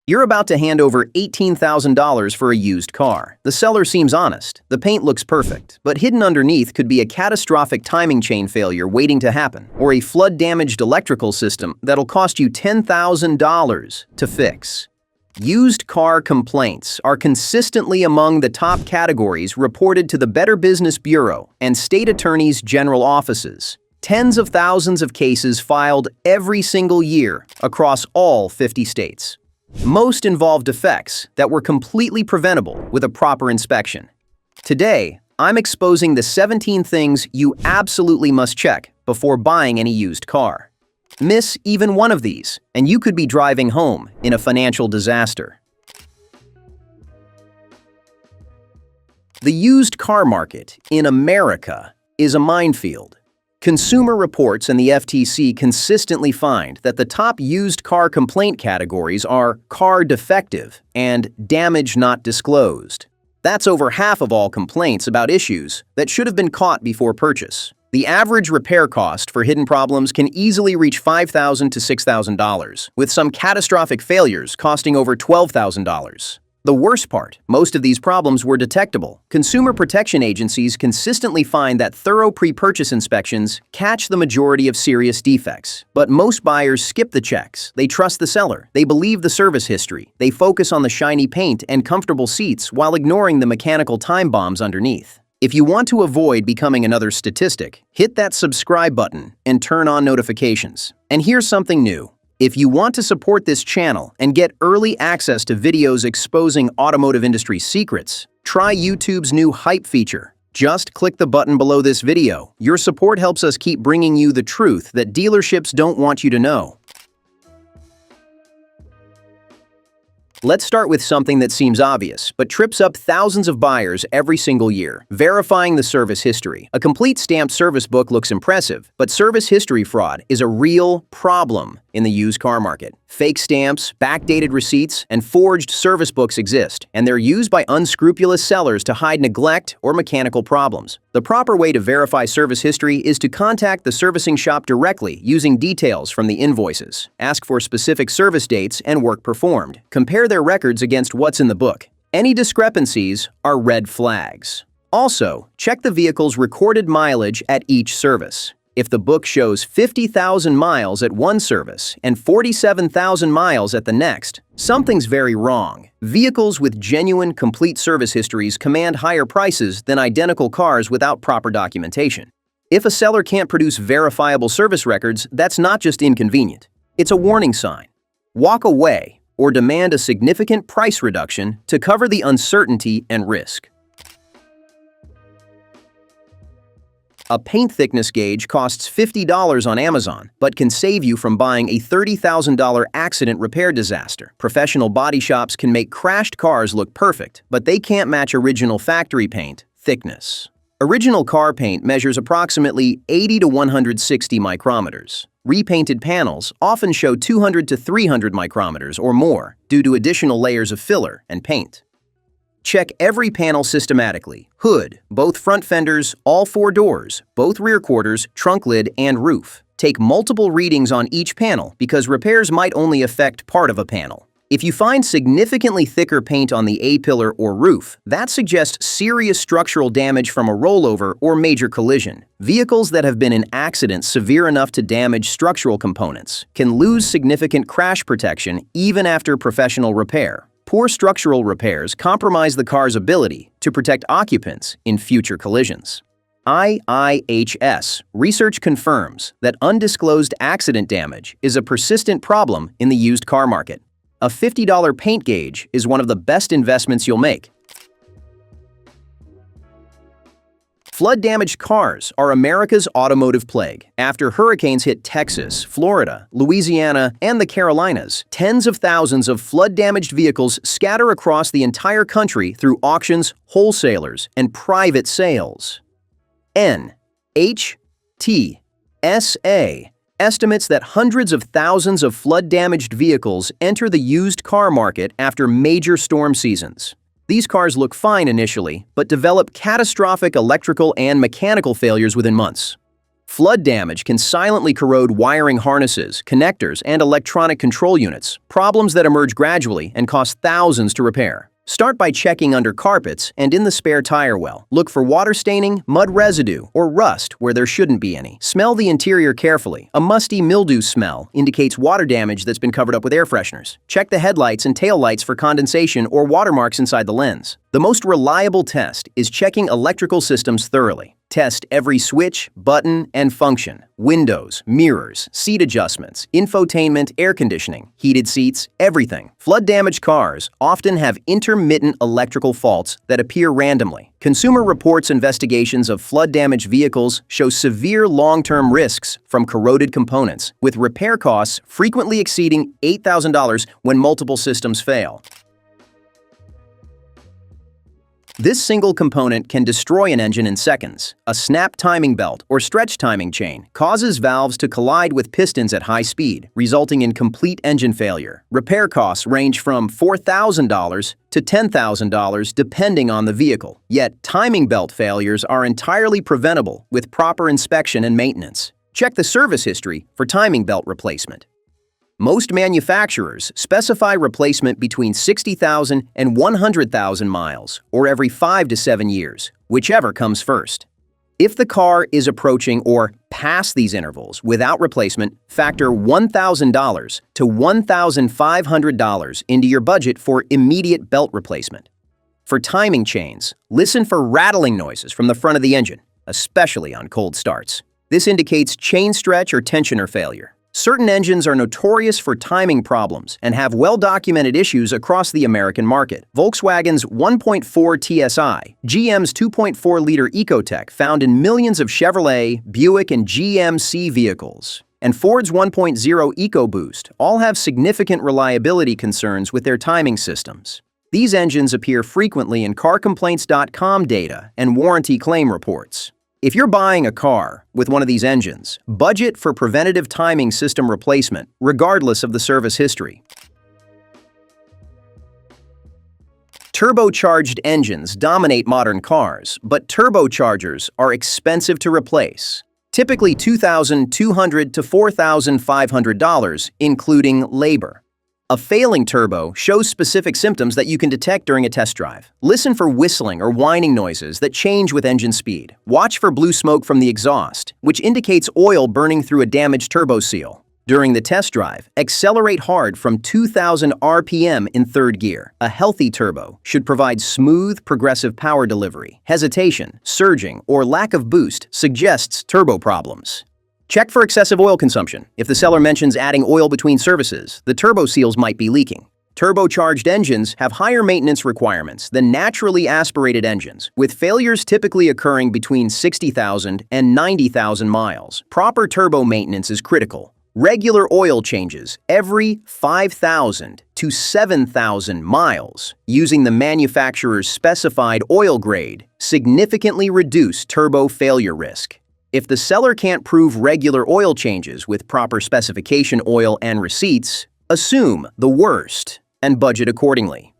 You're about to hand over $18,000 for a used car. The seller seems honest. The paint looks perfect, but hidden underneath could be a catastrophic timing chain failure waiting to happen, or a flood-damaged electrical system that'll cost you $10,000 to fix. Used car complaints are consistently among the top categories reported to the Better Business Bureau and state attorneys' general offices. Tens of thousands of cases filed every single year across all 50 states. Most involve defects that were completely preventable with a proper inspection. Today, I'm exposing the 17 things you absolutely must check before buying any used car. Miss even one of these, and you could be driving home in a financial disaster. The used car market in America is a minefield. Consumer Reports and the FTC consistently find that the top used car complaint categories are car defective and damage not disclosed. That's over half of all complaints about issues that should have been caught before purchase. The average repair cost for hidden problems can easily reach $5,000 to $6,000, with some catastrophic failures costing over $12,000. The worst part, most of these problems were detectable. Consumer protection agencies consistently find that thorough pre-purchase inspections catch the majority of serious defects. But most buyers skip the checks. They trust the seller. They believe the service history. They focus on the shiny paint and comfortable seats while ignoring the mechanical time bombs underneath. If you want to avoid becoming another statistic, hit that subscribe button and turn on notifications. And here's something new. If you want to support this channel and get early access to videos exposing automotive industry secrets, try YouTube's new Hype feature. Just click the button below this video. Your support helps us keep bringing you the truth that dealerships don't want you to know. Let's start with something that seems obvious, but trips up thousands of buyers every single year: verifying the service history. A complete stamped service book looks impressive, but service history fraud is a real problem in the used car market. Fake stamps, backdated receipts, and forged service books exist, and they're used by unscrupulous sellers to hide neglect or mechanical problems. The proper way to verify service history is to contact the servicing shop directly using details from the invoices. Ask for specific service dates and work performed. Compare their records against what's in the book. Any discrepancies are red flags. Also, check the vehicle's recorded mileage at each service. If the book shows 50,000 miles at one service and 47,000 miles at the next, something's very wrong. Vehicles with genuine, complete service histories command higher prices than identical cars without proper documentation. If a seller can't produce verifiable service records, that's not just inconvenient. It's a warning sign. Walk away or demand a significant price reduction to cover the uncertainty and risk. A paint thickness gauge costs $50 on Amazon, but can save you from buying a $30,000 accident repair disaster. Professional body shops can make crashed cars look perfect, but they can't match original factory paint thickness. Original car paint measures approximately 80 to 160 micrometers. Repainted panels often show 200 to 300 micrometers or more due to additional layers of filler and paint. Check every panel systematically: hood, both front fenders, all four doors, both rear quarters, trunk lid, and roof. Take multiple readings on each panel because repairs might only affect part of a panel. If you find significantly thicker paint on the A-pillar or roof, that suggests serious structural damage from a rollover or major collision. Vehicles that have been in accidents severe enough to damage structural components can lose significant crash protection even after professional repair. Poor structural repairs compromise the car's ability to protect occupants in future collisions. IIHS research confirms that undisclosed accident damage is a persistent problem in the used car market. A $50 paint gauge is one of the best investments you'll make. Flood-damaged cars are America's automotive plague. After hurricanes hit Texas, Florida, Louisiana, and the Carolinas, tens of thousands of flood-damaged vehicles scatter across the entire country through auctions, wholesalers, and private sales. NHTSA estimates that hundreds of thousands of flood-damaged vehicles enter the used car market after major storm seasons. These cars look fine initially, but develop catastrophic electrical and mechanical failures within months. Flood damage can silently corrode wiring harnesses, connectors, and electronic control units, problems that emerge gradually and cost thousands to repair. Start by checking under carpets and in the spare tire well. Look for water staining, mud residue, or rust where there shouldn't be any. Smell the interior carefully. A musty mildew smell indicates water damage that's been covered up with air fresheners. Check the headlights and tail lights for condensation or watermarks inside the lens. The most reliable test is checking electrical systems thoroughly. Test every switch, button, and function. Windows, mirrors, seat adjustments, infotainment, air conditioning, heated seats, everything. Flood-damaged cars often have intermittent electrical faults that appear randomly. Consumer Reports investigations of flood-damaged vehicles show severe long-term risks from corroded components, with repair costs frequently exceeding $8,000 when multiple systems fail. This single component can destroy an engine in seconds. A snap timing belt or stretch timing chain causes valves to collide with pistons at high speed, resulting in complete engine failure. Repair costs range from $4,000 to $10,000 depending on the vehicle. Yet, timing belt failures are entirely preventable with proper inspection and maintenance. Check the service history for timing belt replacement. Most manufacturers specify replacement between 60,000 and 100,000 miles, or every 5 to 7 years, whichever comes first. If the car is approaching or past these intervals without replacement, factor $1,000 to $1,500 into your budget for immediate belt replacement. For timing chains, listen for rattling noises from the front of the engine, especially on cold starts. This indicates chain stretch or tensioner failure. Certain engines are notorious for timing problems and have well-documented issues across the American market. Volkswagen's 1.4 TSI, GM's 2.4-liter Ecotec found in millions of Chevrolet, Buick, and GMC vehicles, and Ford's 1.0 EcoBoost all have significant reliability concerns with their timing systems. These engines appear frequently in CarComplaints.com data and warranty claim reports. If you're buying a car with one of these engines, budget for preventative timing system replacement, regardless of the service history. Turbocharged engines dominate modern cars, but turbochargers are expensive to replace, typically $2,200 to $4,500, including labor. A failing turbo shows specific symptoms that you can detect during a test drive. Listen for whistling or whining noises that change with engine speed. Watch for blue smoke from the exhaust, which indicates oil burning through a damaged turbo seal. During the test drive, accelerate hard from 2,000 RPM in third gear. A healthy turbo should provide smooth, progressive power delivery. Hesitation, surging, or lack of boost suggests turbo problems. Check for excessive oil consumption. If the seller mentions adding oil between services, the turbo seals might be leaking. Turbocharged engines have higher maintenance requirements than naturally aspirated engines, with failures typically occurring between 60,000 and 90,000 miles. Proper turbo maintenance is critical. Regular oil changes every 5,000 to 7,000 miles using the manufacturer's specified oil grade significantly reduce turbo failure risk. If the seller can't prove regular oil changes with proper specification oil and receipts, assume the worst and budget accordingly.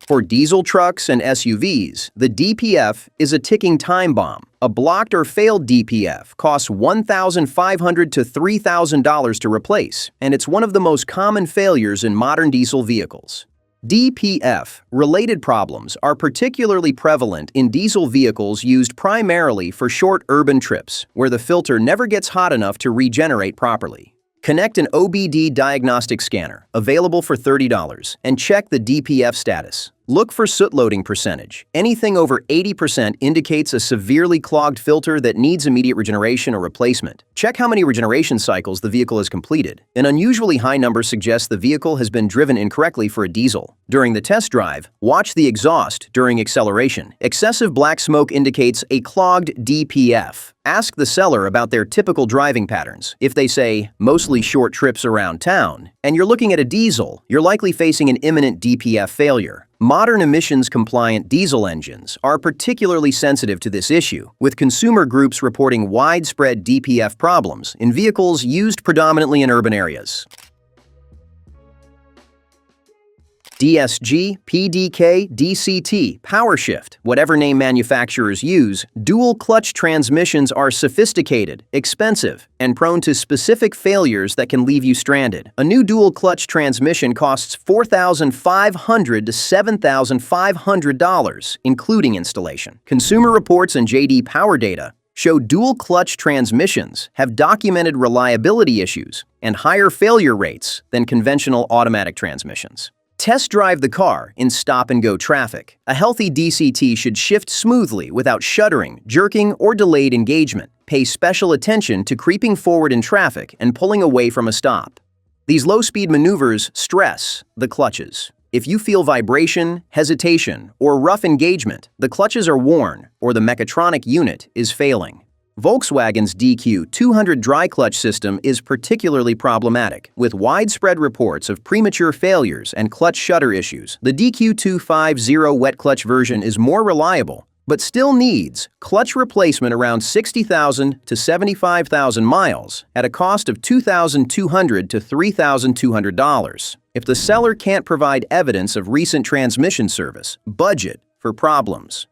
For diesel trucks and SUVs, the DPF is a ticking time bomb. A blocked or failed DPF costs $1,500 to $3,000 to replace, and it's one of the most common failures in modern diesel vehicles. DPF-related problems are particularly prevalent in diesel vehicles used primarily for short urban trips, where the filter never gets hot enough to regenerate properly. Connect an OBD diagnostic scanner, available for $30, and check the DPF status. Look for soot loading percentage. Anything over 80% indicates a severely clogged filter that needs immediate regeneration or replacement. Check how many regeneration cycles the vehicle has completed. An unusually high number suggests the vehicle has been driven incorrectly for a diesel. During the test drive, watch the exhaust during acceleration. Excessive black smoke indicates a clogged DPF. Ask the seller about their typical driving patterns. If they say, mostly short trips around town, and you're looking at a diesel, you're likely facing an imminent DPF failure. Modern emissions-compliant diesel engines are particularly sensitive to this issue, with consumer groups reporting widespread DPF problems in vehicles used predominantly in urban areas. DSG, PDK, DCT, power shift, whatever name manufacturers use, dual clutch transmissions are sophisticated, expensive, and prone to specific failures that can leave you stranded. A new dual clutch transmission costs $4,500 to $7,500, including installation. Consumer Reports and JD Power data show dual clutch transmissions have documented reliability issues and higher failure rates than conventional automatic transmissions. Test drive the car in stop-and-go traffic. A healthy DCT should shift smoothly without shuddering, jerking, or delayed engagement. Pay special attention to creeping forward in traffic and pulling away from a stop. These low-speed maneuvers stress the clutches. If you feel vibration, hesitation, or rough engagement, the clutches are worn or the mechatronic unit is failing. Volkswagen's DQ200 dry clutch system is particularly problematic, with widespread reports of premature failures and clutch shudder issues. The DQ250 wet clutch version is more reliable, but still needs clutch replacement around 60,000 to 75,000 miles at a cost of $2,200 to $3,200. If the seller can't provide evidence of recent transmission service, budget for problems.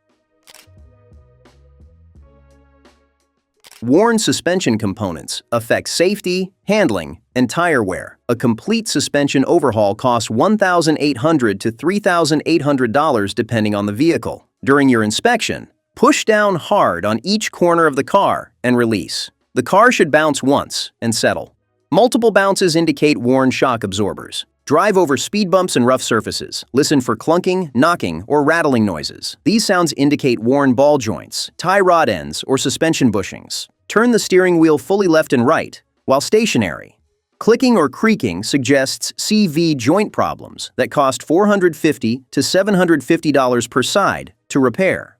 Worn suspension components affect safety, handling, and tire wear. A complete suspension overhaul costs $1,800 to $3,800 depending on the vehicle. During your inspection, push down hard on each corner of the car and release. The car should bounce once and settle. Multiple bounces indicate worn shock absorbers. Drive over speed bumps and rough surfaces. Listen for clunking, knocking, or rattling noises. These sounds indicate worn ball joints, tie rod ends, or suspension bushings. Turn the steering wheel fully left and right while stationary. Clicking or creaking suggests CV joint problems that cost $450 to $750 per side to repair.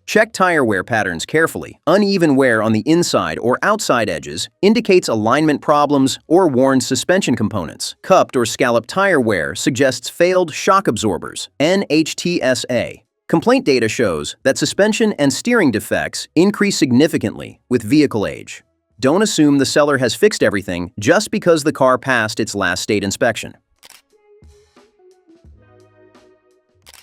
Check tire wear patterns carefully. Uneven wear on the inside or outside edges indicates alignment problems or worn suspension components. Cupped or scalloped tire wear suggests failed shock absorbers, NHTSA. Complaint data shows that suspension and steering defects increase significantly with vehicle age. Don't assume the seller has fixed everything just because the car passed its last state inspection.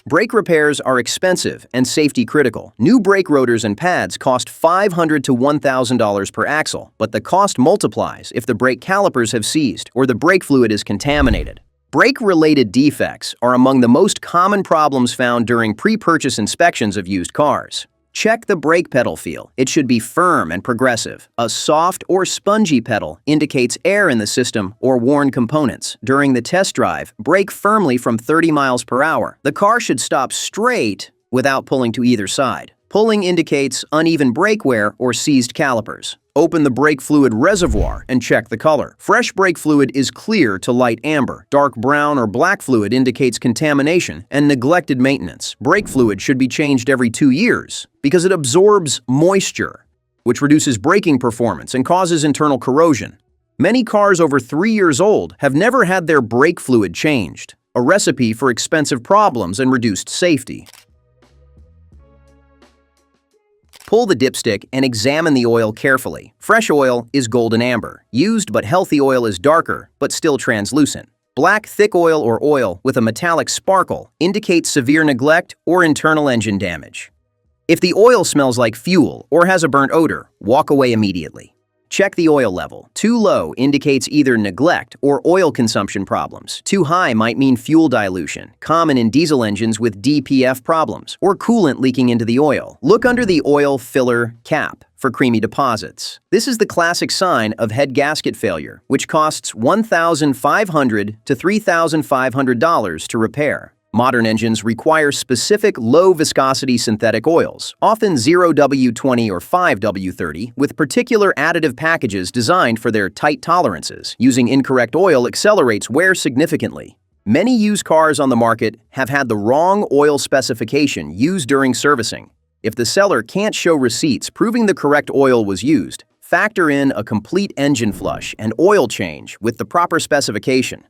Brake repairs are expensive and safety critical. New brake rotors and pads cost $500 to $1,000 per axle, but the cost multiplies if the brake calipers have seized or the brake fluid is contaminated. Brake-related defects are among the most common problems found during pre-purchase inspections of used cars. Check the brake pedal feel. It should be firm and progressive. A soft or spongy pedal indicates air in the system or worn components. During the test drive, brake firmly from 30 miles per hour. The car should stop straight without pulling to either side. Pulling indicates uneven brake wear or seized calipers. Open the brake fluid reservoir and check the color. Fresh brake fluid is clear to light amber. Dark brown or black fluid indicates contamination and neglected maintenance. Brake fluid should be changed every 2 years because it absorbs moisture, which reduces braking performance and causes internal corrosion. Many cars over 3 years old have never had their brake fluid changed, a recipe for expensive problems and reduced safety. Pull the dipstick and examine the oil carefully. Fresh oil is golden amber. Used but healthy oil is darker, but still translucent. Black, thick oil or oil with a metallic sparkle indicates severe neglect or internal engine damage. If the oil smells like fuel or has a burnt odor, walk away immediately. Check the oil level. Too low indicates either neglect or oil consumption problems. Too high might mean fuel dilution, common in diesel engines with DPF problems, or coolant leaking into the oil. Look under the oil filler cap for creamy deposits. This is the classic sign of head gasket failure, which costs $1,500 to $3,500 to repair. Modern engines require specific low-viscosity synthetic oils, often 0W20 or 5W30, with particular additive packages designed for their tight tolerances. Using incorrect oil accelerates wear significantly. Many used cars on the market have had the wrong oil specification used during servicing. If the seller can't show receipts proving the correct oil was used, factor in a complete engine flush and oil change with the proper specification.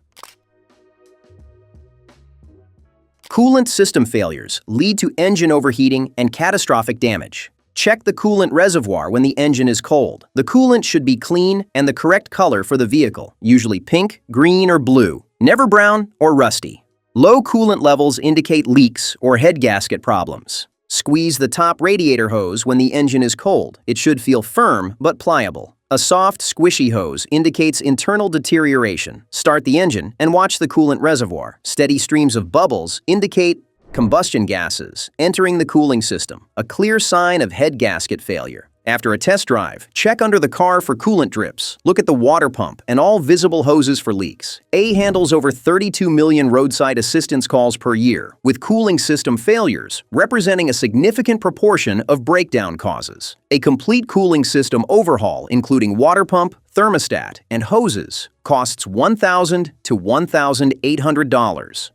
Coolant system failures lead to engine overheating and catastrophic damage. Check the coolant reservoir when the engine is cold. The coolant should be clean and the correct color for the vehicle, usually pink, green, or blue, never brown or rusty. Low coolant levels indicate leaks or head gasket problems. Squeeze the top radiator hose when the engine is cold. It should feel firm but pliable. A soft, squishy hose indicates internal deterioration. Start the engine and watch the coolant reservoir. Steady streams of bubbles indicate combustion gases entering the cooling system, a clear sign of head gasket failure. After a test drive, check under the car for coolant drips. Look at the water pump and all visible hoses for leaks. A handles over 32 million roadside assistance calls per year, with cooling system failures representing a significant proportion of breakdown causes. A complete cooling system overhaul, including water pump, thermostat, and hoses, costs $1,000 to $1,800.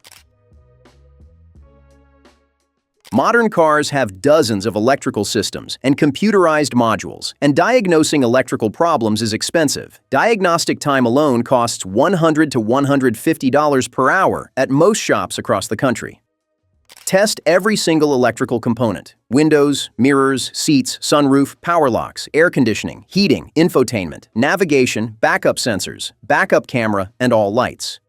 Modern cars have dozens of electrical systems and computerized modules, and diagnosing electrical problems is expensive. Diagnostic time alone costs $100 to $150 per hour at most shops across the country. Test every single electrical component: windows, mirrors, seats, sunroof, power locks, air conditioning, heating, infotainment, navigation, backup sensors, backup camera, and all lights.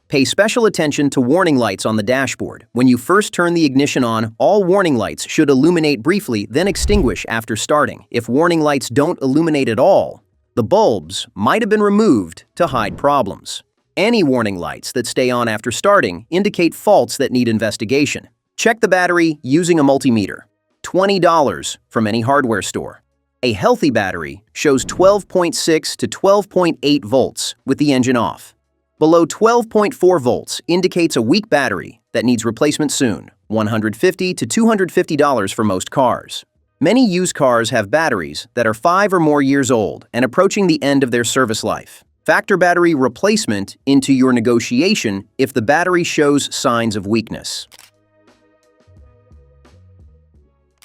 Pay special attention to warning lights on the dashboard. When you first turn the ignition on, all warning lights should illuminate briefly, then extinguish after starting. If warning lights don't illuminate at all, the bulbs might have been removed to hide problems. Any warning lights that stay on after starting indicate faults that need investigation. Check the battery using a multimeter. $20 from any hardware store. A healthy battery shows 12.6 to 12.8 volts with the engine off. Below 12.4 volts indicates a weak battery that needs replacement soon, $150 to $250 for most cars. Many used cars have batteries that are 5 or more years old and approaching the end of their service life. Factor battery replacement into your negotiation if the battery shows signs of weakness.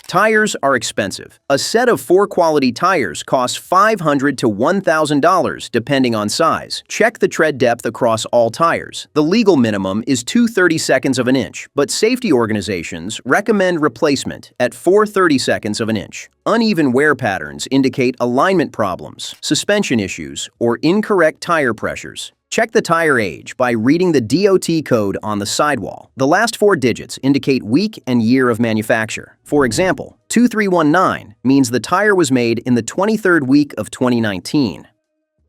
Tires are expensive. A set of 4 quality tires costs $500 to $1,000 depending on size. Check the tread depth across all tires. The legal minimum is 2/32 of an inch, but safety organizations recommend replacement at 4/32 of an inch. Uneven wear patterns indicate alignment problems, suspension issues, or incorrect tire pressures. Check the tire age by reading the DOT code on the sidewall. The last 4 digits indicate week and year of manufacture. For example, 2319 means the tire was made in the 23rd week of 2019.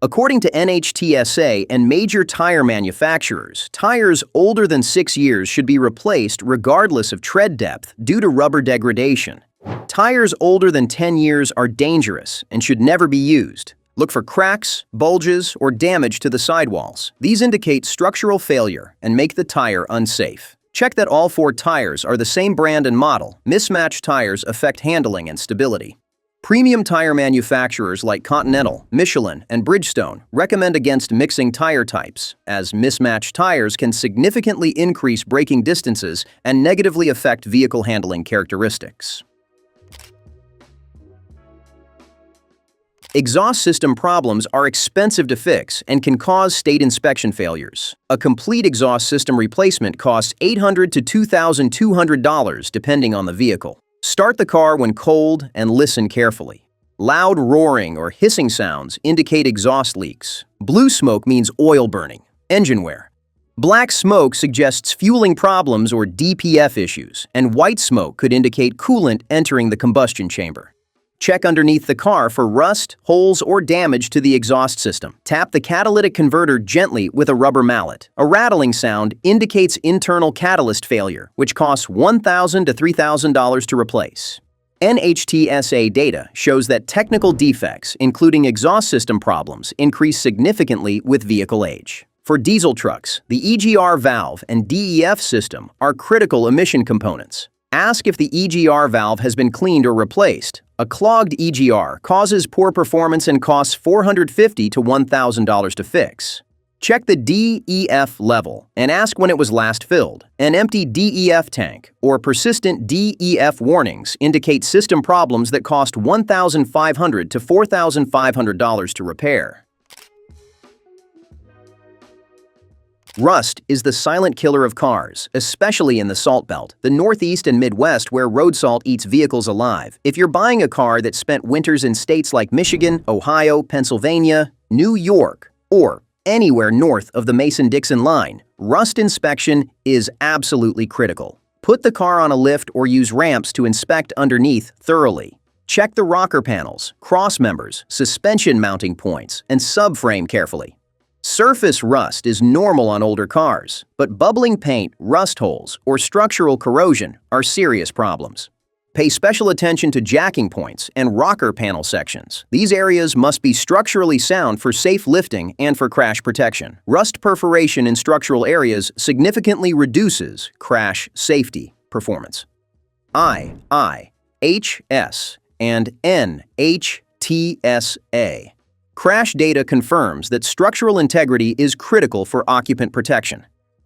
According to NHTSA and major tire manufacturers, tires older than 6 years should be replaced regardless of tread depth due to rubber degradation. Tires older than 10 years are dangerous and should never be used. Look for cracks, bulges, or damage to the sidewalls. These indicate structural failure and make the tire unsafe. Check that all 4 tires are the same brand and model. Mismatched tires affect handling and stability. Premium tire manufacturers like Continental, Michelin, and Bridgestone recommend against mixing tire types, as mismatched tires can significantly increase braking distances and negatively affect vehicle handling characteristics. Exhaust system problems are expensive to fix and can cause state inspection failures. A complete exhaust system replacement costs $800 to $2,200 depending on the vehicle. Start the car when cold and listen carefully. Loud roaring or hissing sounds indicate exhaust leaks. Blue smoke means oil burning, engine wear. Black smoke suggests fueling problems or DPF issues, and white smoke could indicate coolant entering the combustion chamber. Check underneath the car for rust, holes, or damage to the exhaust system. Tap the catalytic converter gently with a rubber mallet. A rattling sound indicates internal catalyst failure, which costs $1,000 to $3,000 to replace. NHTSA data shows that technical defects, including exhaust system problems, increase significantly with vehicle age. For diesel trucks, the EGR valve and DEF system are critical emission components. Ask if the EGR valve has been cleaned or replaced. A clogged EGR causes poor performance and costs $450 to $1,000 to fix. Check the DEF level and ask when it was last filled. An empty DEF tank or persistent DEF warnings indicate system problems that cost $1,500 to $4,500 to repair. Rust is the silent killer of cars, especially in the Salt Belt, the Northeast and Midwest where road salt eats vehicles alive. If you're buying a car that spent winters in states like Michigan, Ohio, Pennsylvania, New York, or anywhere north of the Mason-Dixon line, rust inspection is absolutely critical. Put the car on a lift or use ramps to inspect underneath thoroughly. Check the rocker panels, cross members, suspension mounting points, and subframe carefully. Surface rust is normal on older cars, but bubbling paint, rust holes, or structural corrosion are serious problems. Pay special attention to jacking points and rocker panel sections. These areas must be structurally sound for safe lifting and for crash protection. Rust perforation in structural areas significantly reduces crash safety performance. IIHS and NHTSA. Crash data confirms that structural integrity is critical for occupant protection.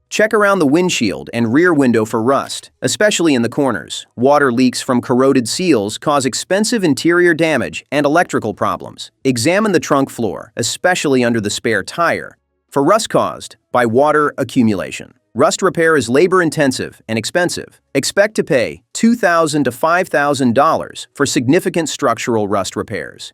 Check around the windshield and rear window for rust, especially in the corners. Water leaks from corroded seals cause expensive interior damage and electrical problems. Examine the trunk floor, especially under the spare tire, for rust caused by water accumulation. Rust repair is labor-intensive and expensive. Expect to pay $2,000 to $5,000 for significant structural rust repairs.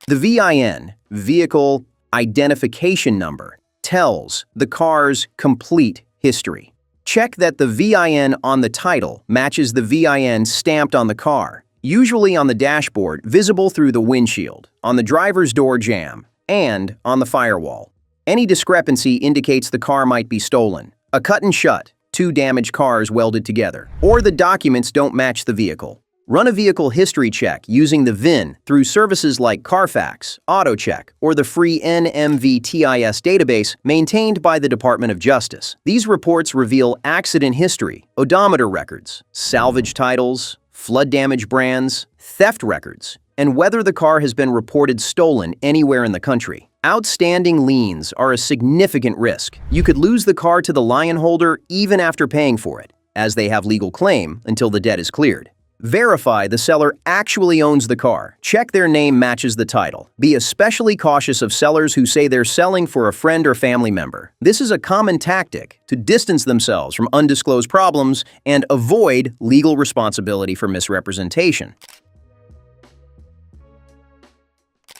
The VIN, Vehicle Identification Number, tells the car's complete history. Check that the VIN on the title matches the VIN stamped on the car, usually on the dashboard, visible through the windshield, on the driver's door jamb, and on the firewall. Any discrepancy indicates the car might be stolen, a cut and shut, two damaged cars welded together, or the documents don't match the vehicle. Run a vehicle history check using the VIN through services like Carfax, AutoCheck, or the free NMVTIS database maintained by the Department of Justice. These reports reveal accident history, odometer records, salvage titles, flood damage brands, theft records, and whether the car has been reported stolen anywhere in the country. Outstanding liens are a significant risk. You could lose the car to the lien holder even after paying for it, as they have legal claim until the debt is cleared. Verify the seller actually owns the car. Check their name matches the title. Be especially cautious of sellers who say they're selling for a friend or family member. This is a common tactic to distance themselves from undisclosed problems and avoid legal responsibility for misrepresentation.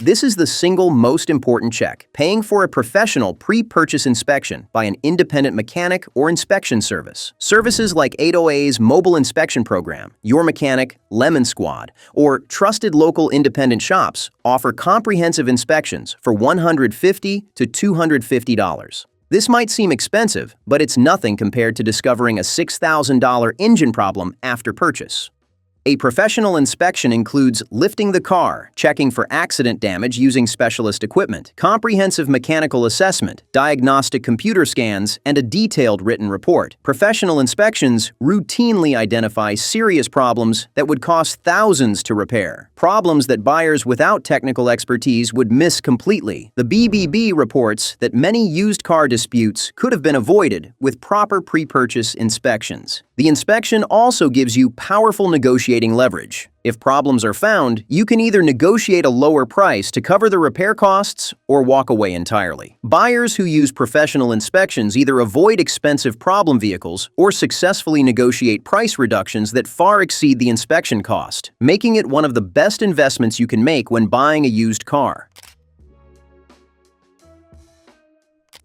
This is the single most important check, paying for a professional pre-purchase inspection by an independent mechanic or inspection service. Services like 808's Mobile Inspection Program, Your Mechanic, Lemon Squad, or trusted local independent shops offer comprehensive inspections for $150 to $250. This might seem expensive, but it's nothing compared to discovering a $6,000 engine problem after purchase. A professional inspection includes lifting the car, checking for accident damage using specialist equipment, comprehensive mechanical assessment, diagnostic computer scans, and a detailed written report. Professional inspections routinely identify serious problems that would cost thousands to repair, problems that buyers without technical expertise would miss completely. The BBB reports that many used car disputes could have been avoided with proper pre-purchase inspections. The inspection also gives you powerful negotiating leverage. If problems are found, you can either negotiate a lower price to cover the repair costs or walk away entirely. Buyers who use professional inspections either avoid expensive problem vehicles or successfully negotiate price reductions that far exceed the inspection cost, making it one of the best investments you can make when buying a used car.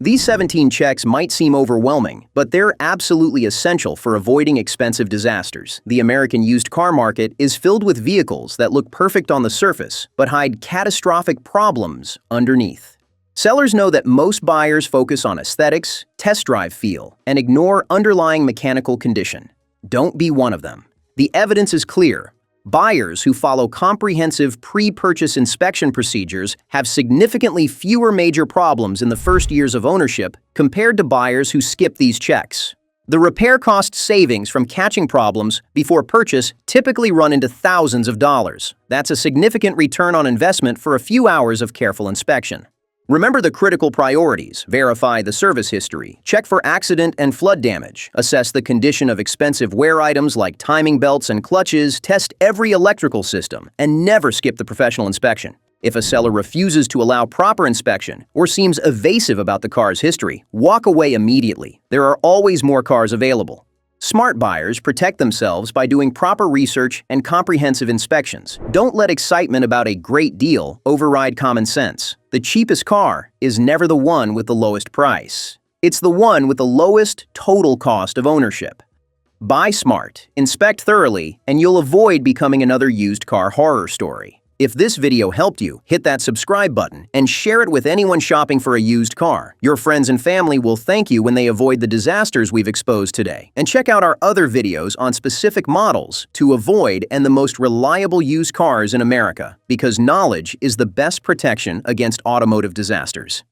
These 17 checks might seem overwhelming, but they're absolutely essential for avoiding expensive disasters. The American used car market is filled with vehicles that look perfect on the surface, but hide catastrophic problems underneath. Sellers know that most buyers focus on aesthetics, test drive feel, and ignore underlying mechanical condition. Don't be one of them. The evidence is clear. Buyers who follow comprehensive pre-purchase inspection procedures have significantly fewer major problems in the first years of ownership compared to buyers who skip these checks. The repair cost savings from catching problems before purchase typically run into thousands of dollars. That's a significant return on investment for a few hours of careful inspection. Remember the critical priorities, verify the service history, check for accident and flood damage, assess the condition of expensive wear items like timing belts and clutches, test every electrical system, and never skip the professional inspection. If a seller refuses to allow proper inspection or seems evasive about the car's history, walk away immediately. There are always more cars available. Smart buyers protect themselves by doing proper research and comprehensive inspections. Don't let excitement about a great deal override common sense. The cheapest car is never the one with the lowest price. It's the one with the lowest total cost of ownership. Buy smart, inspect thoroughly, and you'll avoid becoming another used car horror story. If this video helped you, hit that subscribe button and share it with anyone shopping for a used car. Your friends and family will thank you when they avoid the disasters we've exposed today. And check out our other videos on specific models to avoid and the most reliable used cars in America, because knowledge is the best protection against automotive disasters.